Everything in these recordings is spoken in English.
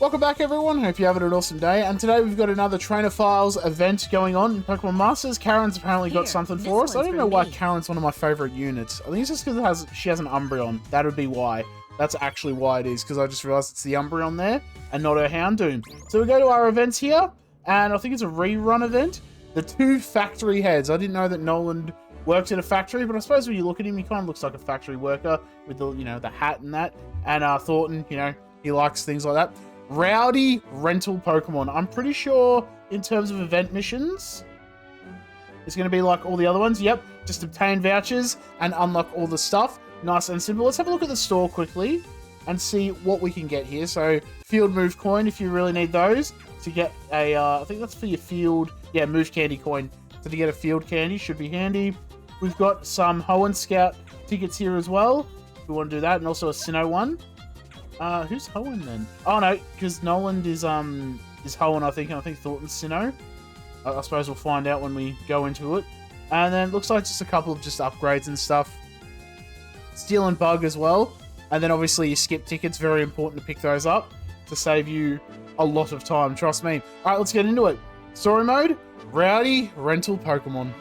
Welcome back, everyone. Hope you're having an awesome day. And today we've got another Trainer Files event going on in Pokemon Masters. Karen's apparently got something for us. I don't know why Karen's one of my favorite units. I think it's just because she has an Umbreon. That would be why. That's actually why it is, because I just realized it's the Umbreon there and not her Houndoom. So we go to our events here, and I think it's a rerun event. The 2 factory heads. I didn't know that Noland worked at a factory, but I suppose when you look at him, he kind of looks like a factory worker with the, the hat and that. And Thorton, he likes things like that. Rowdy rental Pokemon. I'm pretty sure in terms of event missions, it's going to be like all the other ones. Yep, just obtain vouchers and unlock all the stuff. Nice and simple. Let's have a look at the store quickly and see what we can get here. So, field move coin if you really need those. To get a, I think that's for your field, yeah, move candy coin. So to get a field candy should be handy. We've got some Hoenn Scout tickets here as well, if we want to do that, and also a Sinnoh one. Who's Hoenn then? Oh no, because Noland is Hoenn, I think, and I think Thornton's Sinnoh. I suppose we'll find out when we go into it. And then it looks like just a couple of just upgrades and stuff. Steel and Bug as well. And then obviously your skip tickets, very important to pick those up to save you a lot of time, trust me. Alright, let's get into it. Story mode, Rowdy Rental Pokemon.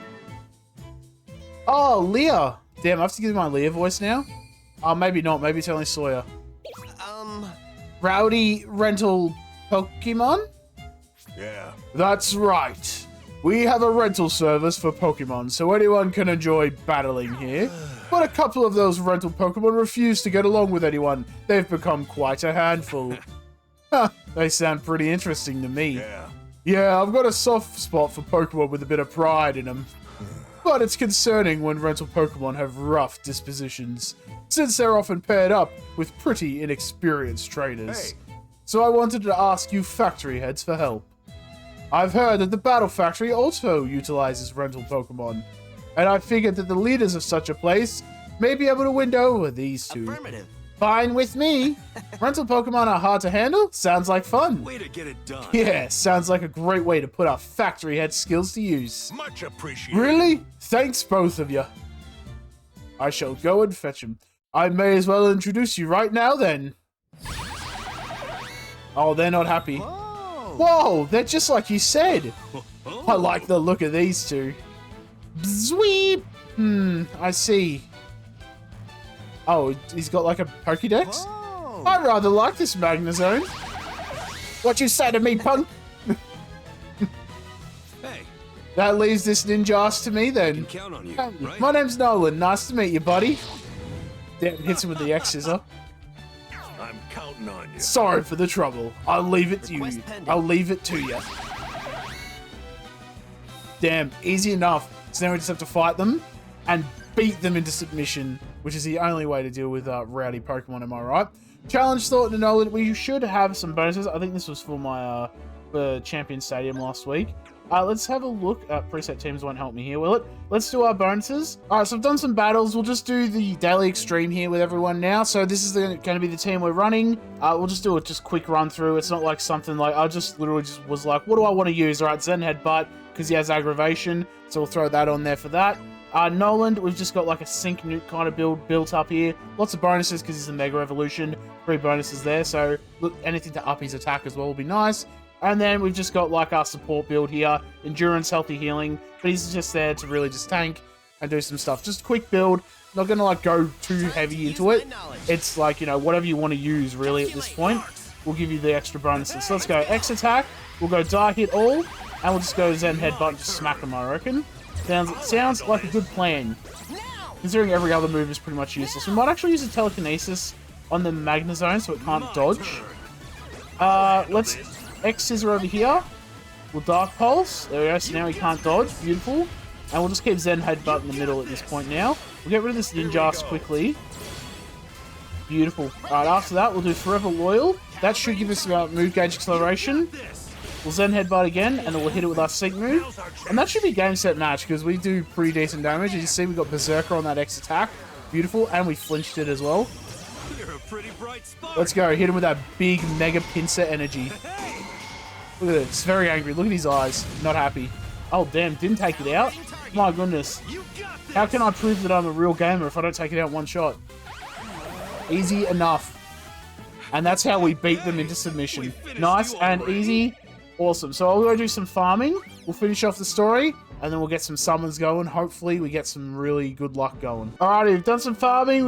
Oh, Leah. Damn, I have to give my Leah voice now? Oh, maybe not, maybe it's only Sawyer. Rowdy Rental Pokemon? Yeah. That's right. We have a rental service for Pokemon, so anyone can enjoy battling here. But a couple of those rental Pokemon refuse to get along with anyone. They've become quite a handful. Huh, they sound pretty interesting to me. Yeah, I've got a soft spot for Pokemon with a bit of pride in them. But it's concerning when rental Pokemon have rough dispositions, since they're often paired up with pretty inexperienced trainers. Hey. So I wanted to ask you factory heads for help. I've heard that the Battle Factory also utilizes rental Pokemon, and I figured that the leaders of such a place may be able to win over these two. Affirmative. Fine with me. Rental Pokemon are hard to handle? Sounds like fun. Way to get it done. Yeah, sounds like a great way to put our factory head skills to use. Much appreciated. Really? Thanks, both of you. I shall go and fetch him. I may as well introduce you right now, then. Oh, they're not happy. Whoa, they're just like you said. I like the look of these two. Bzweep. I see. Oh, he's got like a Pokédex? I rather like this Magnezone. What you say to me, punk? Hey. That leaves this Ninjask to me then. Can count on you, right? My name's Noland. Nice to meet you, buddy. Damn, hits him with the X scissor. I'm counting on you. Sorry for the trouble. I'll leave it to you. I'll leave it to you. Damn, easy enough. So now we just have to fight them and beat them into submission, which is the only way to deal with rowdy Pokemon, am I right? Challenge Thorton and Noland. We should have some bonuses. I think this was for my for Champion Stadium last week. Let's have a look. Preset teams won't help me here, will it? Let's do our bonuses. Alright, so I've done some battles. We'll just do the Daily Extreme here with everyone now. So this is going to be the team we're running. We'll just do a quick run through. It's not like something like, I just literally just was like, what do I want to use? Alright, Zen Headbutt, because he has aggravation. So we'll throw that on there for that. Noland, we've just got like a Sync Nuke kind of built up here. Lots of bonuses because he's a Mega Evolution. 3 bonuses there, so look, anything to up his attack as well will be nice. And then we've just got like our support build here. Endurance, Healthy Healing. But he's just there to really just tank and do some stuff. Just a quick build. Not going to like go too heavy into it. It's like, whatever you want to use really at this point. We'll give you the extra bonuses. So let's go X Attack. We'll go Die Hit All. And we'll just go Zen Headbutt and just smack him, I reckon. Sounds like a good plan, considering every other move is pretty much useless. We might actually use a Telekinesis on the Magnezone so it can't dodge. Let's X Scissor over here. We'll Dark Pulse. There we go, so now he can't dodge. Beautiful. And we'll just keep Zen Headbutt in the middle at this point now. We'll get rid of this Ninjask quickly. Beautiful. Alright, after that, we'll do Forever Loyal. That should give us move gauge acceleration. We'll Zen Headbutt again, and then we'll hit it with our Sync move. And that should be game, set, match, because we do pretty decent damage. As you see, we got Berserker on that X attack. Beautiful, and we flinched it as well. You're a pretty bright spark. Let's go, hit him with that big Mega Pinsir energy. Look at it, it's very angry. Look at his eyes, not happy. Oh damn, didn't take it out? My goodness. How can I prove that I'm a real gamer if I don't take it out one shot? Easy enough. And that's how we beat them into submission. Nice and easy. Awesome. So I'll go do some farming. We'll finish off the story, and then we'll get some summons going. Hopefully we get some really good luck going. Alrighty, we've done some farming.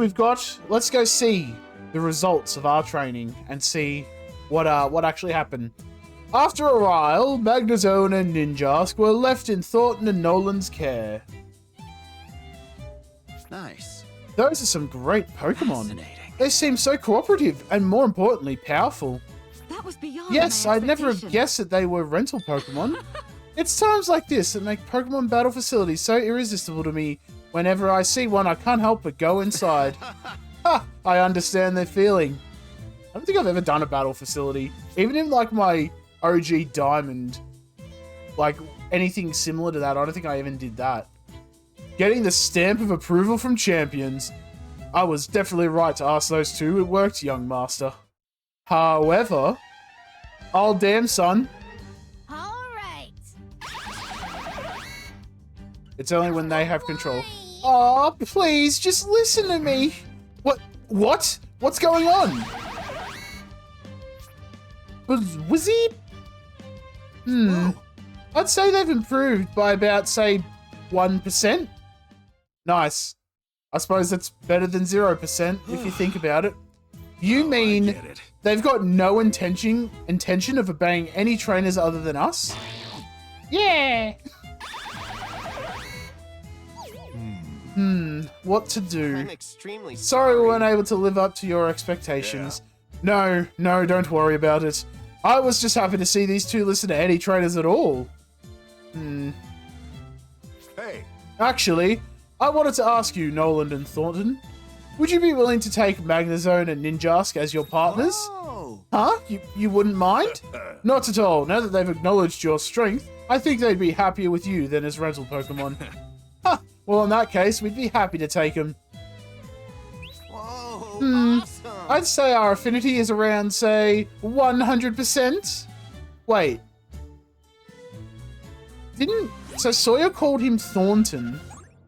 Let's go see the results of our training and see what actually happened. After a while, Magnezone and Ninjask were left in Thorton and Noland's care. Nice. Those are some great Pokemon. Fascinating. They seem so cooperative and, more importantly, powerful. That was beyond Yes, my I'd never have expectations. guessed that they were rental Pokemon. It's times like this that make Pokemon battle facilities so irresistible to me. Whenever I see one, I can't help but go inside. Ha! I understand their feeling. I don't think I've ever done a battle facility. Even in, like, my OG Diamond, like, anything similar to that, I don't think I even did that. Getting the stamp of approval from champions. I was definitely right to ask those two. It worked, young master. However, oh damn, son. All right. It's only when they have control. Oh, please, just listen to me. What? What's going on? Was he? I'd say they've improved by about, say, 1%. Nice. I suppose that's better than 0% if you think about it. You mean I get it. they've got no intention of obeying any trainers other than us? Yeah. What to do? I'm extremely Sorry we weren't able to live up to your expectations. No, don't worry about it. I was just happy to see these two listen to any trainers at all. Hey, Actually, I wanted to ask you, Noland and Thornton, would you be willing to take Magnezone and Ninjask as your partners? Oh. Huh? You wouldn't mind? Not at all. Now that they've acknowledged your strength, I think they'd be happier with you than as rental Pokemon. Huh. Well, in that case, we'd be happy to take them. Whoa. Awesome. I'd say our affinity is around, say, 100%. Wait. So Sawyer called him Thornton,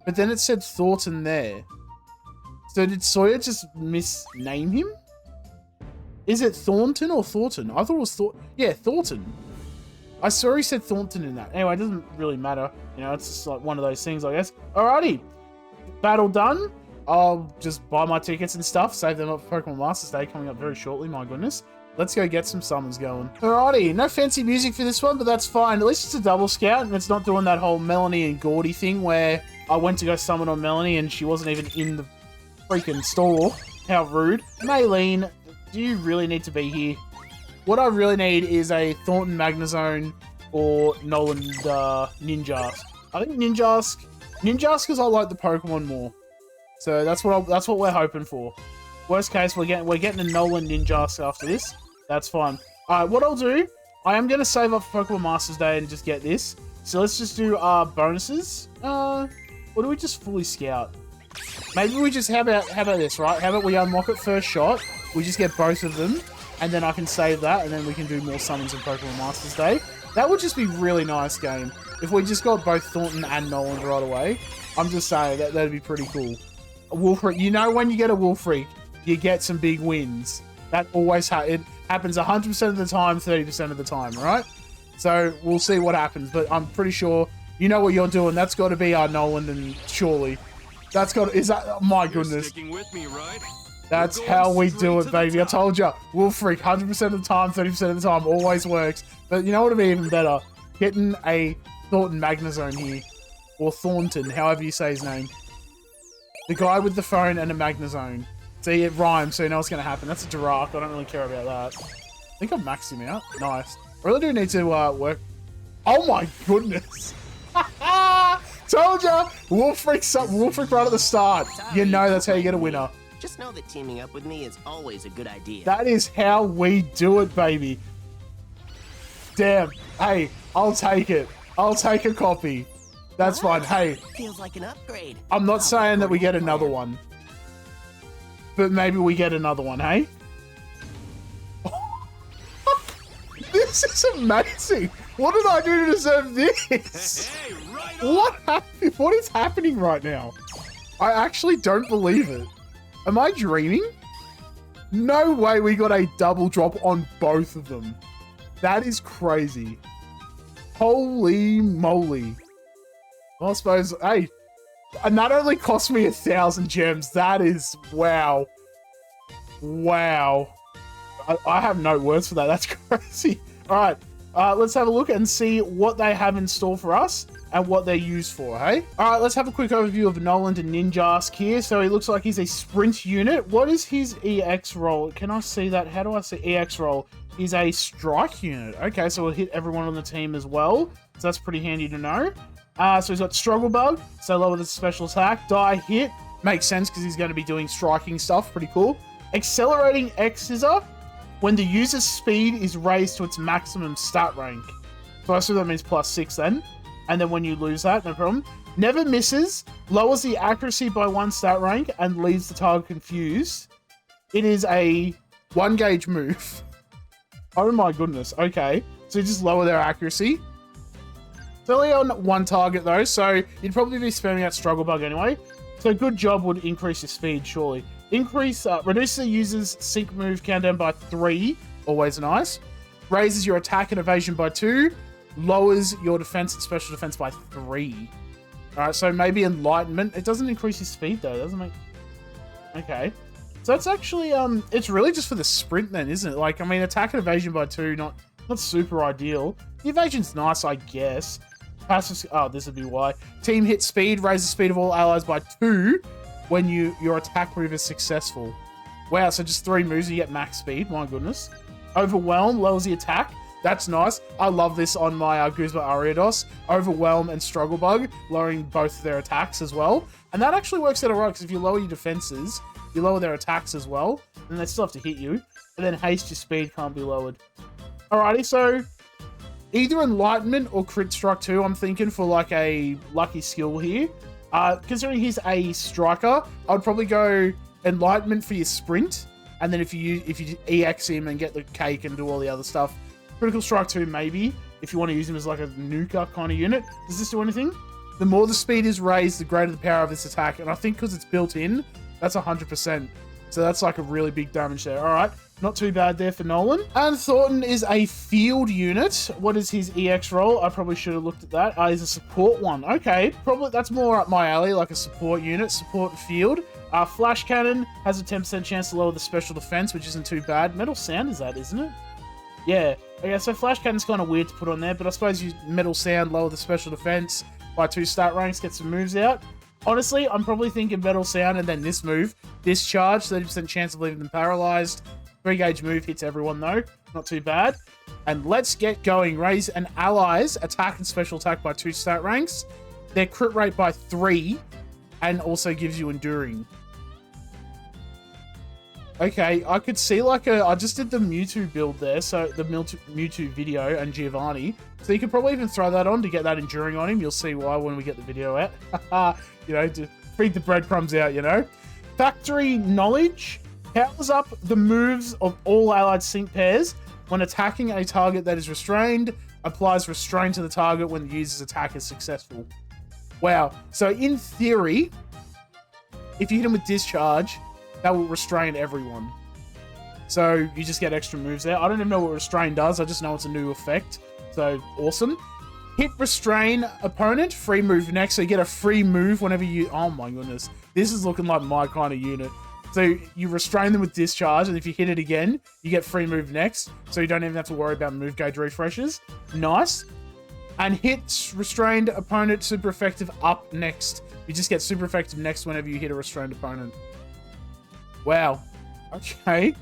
but then it said Thornton there. So did Sawyer just misname him? Is it Thornton or Thornton? I thought it was Thornton. I saw he said Thornton in that. Anyway, it doesn't really matter. You know, it's just like one of those things, I guess. Alrighty. Battle done. I'll just buy my tickets and stuff. Save them up for Pokemon Masters Day coming up very shortly. My goodness. Let's go get some summons going. Alrighty. No fancy music for this one, but that's fine. At least it's a double scout and it's not doing that whole Melanie and Gordy thing where I went to go summon on Melanie and she wasn't even in the freaking store. How rude. Maylene, do you really need to be here? What I really need is a Thornton Magnezone or Noland Ninjask. I think Ninjask because I like the Pokemon more. So that's what we're hoping for. Worst case, we're getting a Noland Ninjask after this. That's fine. Alright, what I'll do, I am gonna save up for Pokemon Masters Day and just get this. So let's just do our bonuses. Or do we just fully scout? Maybe we just how about this, right? How about we unlock it first shot? We just get both of them, and then I can save that, and then we can do more summons in Pokemon Masters Day. That would just be really nice game. If we just got both Thornton and Noland right away. I'm just saying, that'd be pretty cool. A Wolfreak, you know when you get a Wolfreak, you get some big wins. That always it happens 100% of the time, 30% of the time, right? So we'll see what happens, but I'm pretty sure you know what you're doing. That's got to be our Noland, and surely that's got. Is that? Oh my goodness. sticking with me, right? That's We're going how we straight do to it, the baby. I top. told you, Wolfreak 100% of the time, 30% of the time, always works. But you know what would be even better? Getting a Thornton Magnezone here, or Thornton, however you say his name. The guy with the phone and a Magnezone. See, it rhymes, so you know what's going to happen. That's a giraffe. I don't really care about that. I think I've maxed him out. Nice. I really do need to work. Oh my goodness. Told ya! Wolfreak right at the start. You know that's how you get a winner. Just know that teaming up with me is always a good idea. That is how we do it, baby. Damn. Hey, I'll take it. I'll take a copy. That's fine. Hey, Feels like an upgrade. I'm not saying that we get another one. But maybe we get another one, hey? This is amazing. What did I do to deserve this? Hey, right on. What happened? What is happening right now? I actually don't believe it. Am I dreaming? No way we got a double drop on both of them. That is crazy. Holy moly. Well, I suppose, hey, and that only cost me 1,000 gems. That is, wow. Wow. I have no words for that. That's crazy. All right, let's have a look and see what they have in store for us and what they're used for, hey? All right, let's have a quick overview of Noland and Ninjask here. So he looks like he's a sprint unit. What is his EX roll? Can I see that? How do I see EX roll? He's a strike unit. Okay, so we'll hit everyone on the team as well. So that's pretty handy to know. So he's got Struggle Bug, so lower the special attack. Die hit, makes sense because he's going to be doing striking stuff. Pretty cool. Accelerating X Scissor, when the user's speed is raised to its maximum stat rank. So I assume that means +6 then. And then when you lose that, no problem. Never misses, lowers the accuracy by 1 stat rank, and leaves the target confused. It is a 1 gauge move. Oh my goodness. Okay. So you just lower their accuracy. It's only on 1 target though, so you'd probably be spamming out Struggle Bug anyway. So good job would increase your speed, surely. Reduces the user's sync move countdown by 3. Always nice. Raises your attack and evasion by 2. Lowers your defense and special defense by 3. Alright, so maybe Enlightenment. It doesn't increase your speed though, doesn't it? Okay. So it's actually, it's really just for the sprint then, isn't it? Like, I mean, attack and evasion by 2, not super ideal. The evasion's nice, I guess. Passive, oh, this would be why. Team hit speed, raises the speed of all allies by 2 when your attack move is successful. Wow, so just 3 moves, you get max speed, my goodness. Overwhelm, lowers the attack. That's nice. I love this on my Guzma Ariados. Overwhelm and Struggle Bug, lowering both of their attacks as well. And that actually works out alright, because if you lower your defenses, you lower their attacks as well, and they still have to hit you. And then haste, your speed can't be lowered. Alrighty, so either Enlightenment or Crit Strike 2, I'm thinking, for like a lucky skill here. Considering he's a striker, I'd probably go Enlightenment for your sprint, and then if you EX him and get the cake and do all the other stuff, Critical Strike 2 maybe, if you want to use him as like a nuker kind of unit. Does this do anything? The more the speed is raised, the greater the power of this attack, and I think because it's built in, that's 100%. So that's like a really big damage there. All right, not too bad there for Nolan. And Thorton is a field unit. What is his EX role? I probably should have looked at that. He's a support one. Okay, probably that's more up my alley, like a support unit, support field. Flash Cannon has a 10% chance to lower the special defense, which isn't too bad. Metal Sound is that, isn't it? Yeah. Okay, so Flash Cannon's kind of weird to put on there, but I suppose you Metal Sound, lower the special defense by 2 stat ranks, get some moves out. Honestly, I'm probably thinking Metal Sound and then this move. Discharge, 30% chance of leaving them paralyzed. 3 gauge move hits everyone though. Not too bad. And let's get going. Raise an ally's attack and special attack by 2 stat ranks. Their crit rate by 3. And also gives you enduring. Okay, I could see like I just did the Mewtwo build there, so the Mewtwo video and Giovanni. So you could probably even throw that on to get that enduring on him. You'll see why when we get the video out. You know, to feed the breadcrumbs out, you know. Factory Knowledge powers up the moves of all allied sync pairs. When attacking a target that is restrained, applies restraint to the target when the user's attack is successful. Wow. So in theory, if you hit him with Discharge, that will restrain everyone. So you just get extra moves there. I don't even know what Restrain does. I just know it's a new effect. So awesome. Hit Restrain opponent. Free move next. So you get a free move whenever you... Oh my goodness. This is looking like my kind of unit. So you restrain them with Discharge, and if you hit it again, you get free move next. So you don't even have to worry about move gauge refreshes. Nice. And hit Restrained opponent super effective up next. You just get super effective next whenever you hit a restrained opponent. Wow. Okay.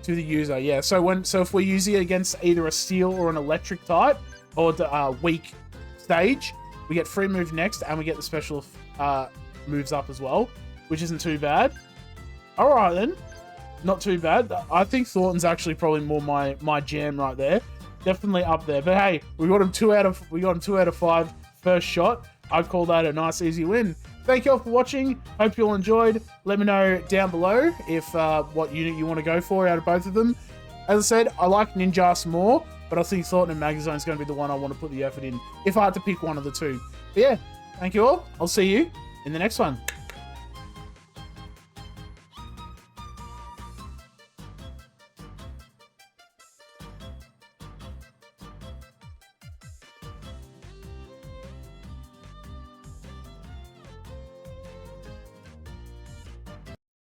To the user, yeah. So if we're using it against either a steel or an electric type, or the weak stage, we get free move next, and we get the special moves up as well, which isn't too bad. All right then, not too bad. I think Thornton's actually probably more my jam right there. Definitely up there. But hey, we got him 2 out of 5 first shot. I'd call that a nice easy win. Thank you all for watching. Hope you all enjoyed. Let me know down below if what unit you want to go for out of both of them. As I said, I like Ninjask more, but I think Thorton and Magnezone is going to be the one I want to put the effort in if I had to pick one of the two. But yeah, thank you all. I'll see you in the next one.